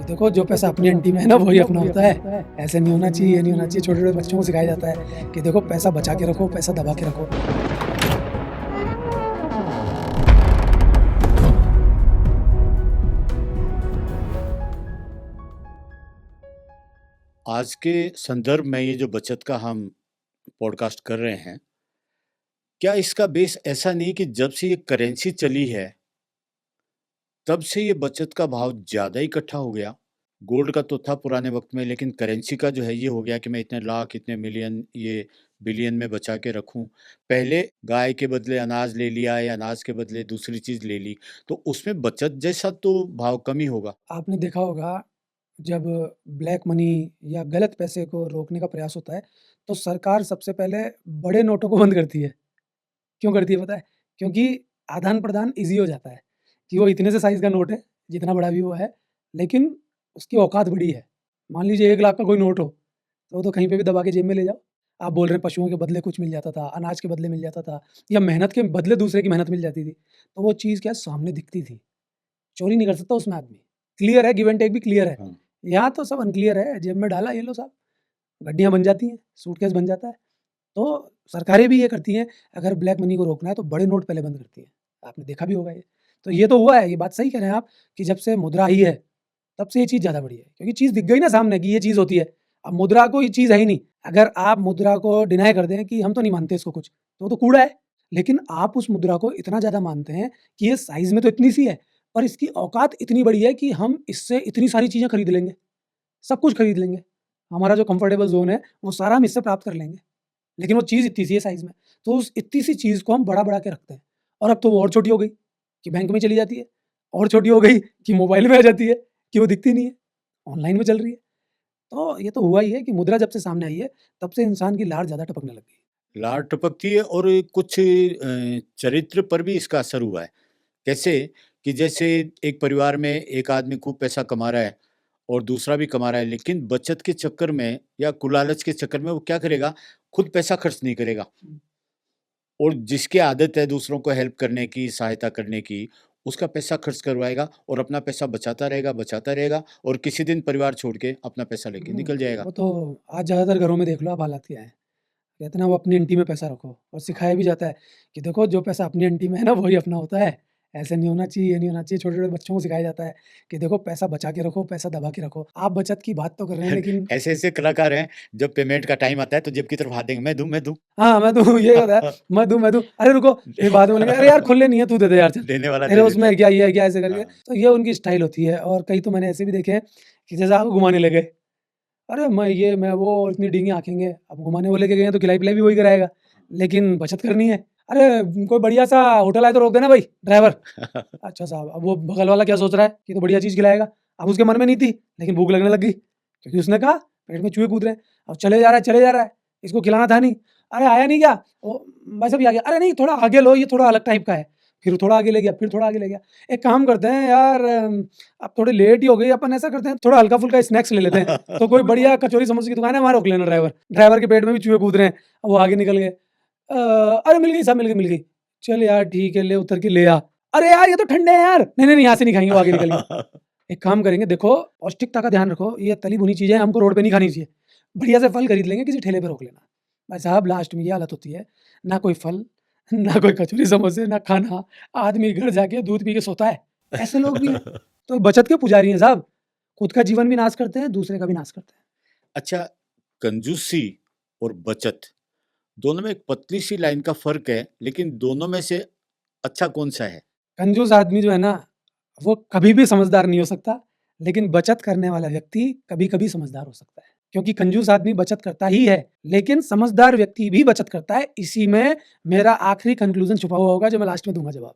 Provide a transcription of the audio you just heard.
कि देखो जो पैसा अपनी आंटी में है ना वही अपना होता है। ऐसे नहीं होना चाहिए, ये नहीं होना चाहिए। छोटे-छोटे बच्चों को सिखाया जाता है कि देखो पैसा बचा के रखो, पैसा दबा के रखो। आज के संदर्भ में ये जो बचत का हम पॉडकास्ट कर रहे हैं, क्या इसका बेस ऐसा नहीं कि जब से ये करेंसी चली है, तब से ये बचत का भाव ज़्यादा इकट्ठा हो गया? गोल्ड का तो था पुराने वक़्त में, लेकिन करेंसी का जो है ये हो गया कि मैं इतने लाख, इतने मिलियन, ये बिलियन में बचा के रखूँ। पहले गाय के बदले अनाज ले लिया या अनाज के बदले दूसरी चीज़ ले ली, तो उसमें बचत जैसा तो भाव कम ही होगा। आपने देखा होगा जब ब्लैक मनी या गलत पैसे को रोकने का प्रयास होता है, तो सरकार सबसे पहले बड़े नोटों को बंद करती है। क्यों करती है पता है? क्योंकि आदान-प्रदान ईज़ी हो जाता है कि वो इतने से साइज़ का नोट है, जितना बड़ा भी वो है, लेकिन उसकी औकात बड़ी है। मान लीजिए 1 लाख का कोई नोट हो, तो वो तो कहीं पे भी दबा के जेब में ले जाओ। आप बोल रहे हैं पशुओं के बदले कुछ मिल जाता था, अनाज के बदले मिल जाता था या मेहनत के बदले दूसरे की मेहनत मिल जाती थी। तो वो चीज़ क्या है सामने दिखती थी। चोरी नहीं कर सकता उसमें आदमी। क्लियर है, गिव एंड टेक भी क्लियर है। हाँ। यहाँ तो सब अनक्लियर है, जेब में डाला ये लो साहब, गड्डियाँ बन जाती हैं, सूटकेस बन जाता है। तो सरकारें भी ये करती हैं, अगर ब्लैक मनी को रोकना है तो बड़े नोट पहले बंद करती हैं। आपने देखा भी होगा ये। तो ये तो हुआ है, ये बात सही कह रहे हैं आप कि जब से मुद्रा आई है, तब से ये चीज़ ज़्यादा बढ़ी है। क्योंकि चीज़ दिख गई ना सामने कि ये चीज़ होती है। अब मुद्रा कोई चीज़ है ही नहीं। अगर आप मुद्रा को डिनाई कर दें कि हम तो नहीं मानते इसको कुछ, तो वो तो कूड़ा है। लेकिन आप उस मुद्रा को इतना ज़्यादा मानते हैं कि ये साइज़ में तो इतनी सी है, पर इसकी औकात इतनी बड़ी है कि हम इससे इतनी सारी चीज़ें खरीद लेंगे, सब कुछ खरीद लेंगे। हमारा जो कंफर्टेबल ज़ोन है, वो सारा हम इससे प्राप्त कर लेंगे। लेकिन वो चीज़ इतनी सी है साइज़ में, तो उस इतनी सी चीज़ को हम बड़ा-बड़ा के रखते हैं। और अब तो वो और छोटी हो गई कि बैंक में चली जाती है, और छोटी हो गई कि मोबाइल में आ जाती है, कि वो दिखती नहीं है, ऑनलाइन में चल रही है। तो ये तो हुआ ही है कि मुद्रा जब से सामने आई है, तब से इंसान की लार ज़्यादा टपकने लग गई है। लार टपकती है और कुछ चरित्र पर भी इसका असर हुआ है। कैसे? कि जैसे एक परिवार में एक आदमी खूब पैसा कमा रहा है और दूसरा भी कमा रहा है, लेकिन बचत के चक्कर में या कुलालच के चक्कर में वो क्या करेगा? खुद पैसा खर्च नहीं करेगा हुँ, और जिसकी आदत है दूसरों को हेल्प करने की, सहायता करने की, उसका पैसा खर्च करवाएगा और अपना पैसा बचाता रहेगा और किसी दिन परिवार छोड़ के अपना पैसा लेके हुँ, निकल जाएगा। वो तो आज ज़्यादातर घरों में देख लो आप हालात क्या है। कहते हैं ना वो अपनी आंटी में पैसा रखो और सिखाया भी जाता है कि देखो जो पैसा अपनी आंटी में है ना वही अपना होता है। ऐसे नहीं होना चाहिए, ये नहीं होना चाहिए। छोटे-छोटे बच्चों को सिखाया जाता है कि देखो पैसा बचा के रखो, पैसा दबा के रखो। आप बचत की बात तो कर रहे हैं लेकिन ऐसे-ऐसे कलाकार हैं, जब पेमेंट का टाइम आता है तो जेब की तरफ हाथ देंगे, मैं दूँ। हाँ, मैं दूँ ये होता है, मैं दूँ, अरे रुको, फिर बाद में बोलेंगे, अरे यार खुले नहीं है, तू दे दे यार चल। देने वाला तेरे दे देता उसमें है है। क्या, ये है क्या, ऐसे करके। हाँ। तो ये उनकी स्टाइल होती है और कई तो मैंने ऐसे भी देखे हैं कि जैसे आपको घुमाने ले गए। अरे मैं ये, मैं वो और इतनी डींगे हाँकेंगे। अब घुमाने वो लेके गए हैं तो खिलाई-पिलाई भी वही कराएगा, लेकिन बचत करनी है। अरे कोई बढ़िया-सा होटल है तो रोक देना भाई ड्राइवर। अच्छा साहब, अब वो बगल वाला क्या सोच रहा है कि तो बढ़िया चीज़ खिलाएगा। अब उसके मन में नहीं थी, लेकिन भूख लगने लग गई, क्योंकि उसने कहा पेट में चूहे कूद रहे हैं। अब चले जा रहा है, इसको खिलाना था नहीं। अरे आया नहीं क्या? ओ भाई साहब ये आ गया। अरे नहीं थोड़ा आगे लो, ये थोड़ा अलग टाइप का है। फिर थोड़ा आगे ले गया, फिर थोड़ा आगे ले गया। एक काम करते हैं यार, अब थोड़ी लेट ही हो गई, अपन ऐसा करते हैं थोड़ा हल्का-फुल्का स्नैक्स ले लेते हैं। तो कोई बढ़िया कचौरी समोसे की दुकान है, वहाँ रोक लेना ड्राइवर। ड्राइवर के पेट में भी चूहे कूद रहे हैं, अब वो आगे निकल गए। अरे मिल गई साहब, मिल गई। चल यार ठीक है, ले उतर के ले आ। अरे यार ये तो ठंडे हैं यार। नहीं, यहाँ से नहीं खाएँगे, वो आगे निकल गए। एक काम करेंगे, देखो पौष्टिकता का ध्यान रखो, ये तली भुनी चीज़ें हमको रोड पे नहीं खानी चाहिए। बढ़िया से फल खरीद लेंगे, किसी ठेले पे रोक लेना। भाई साहब लास्ट में ये हालत होती है, ना कोई फल, ना कोई कचौरी समोसे, ना खाना, आदमी घर जाके दूध पी के सोता है। ऐसे लोग भी हैं। तो बचत के पुजारी हैं साहब, खुद का जीवन भी नाश करते हैं, दूसरे का भी नाश करते हैं। अच्छा, कंजूसी और बचत दोनों में एक पतली-सी लाइन का फ़र्क है, लेकिन दोनों में से अच्छा कौन-सा है? कंजूस आदमी जो है ना, वो कभी भी समझदार नहीं हो सकता, लेकिन बचत करने वाला व्यक्ति कभी-कभी समझदार हो सकता है। क्योंकि कंजूस आदमी बचत करता ही है, लेकिन समझदार व्यक्ति भी बचत करता है। इसी में मेरा आखिरी कन्क्लूज़न छुपा हुआ होगा, जो मैं लास्ट में दूँगा जवाब।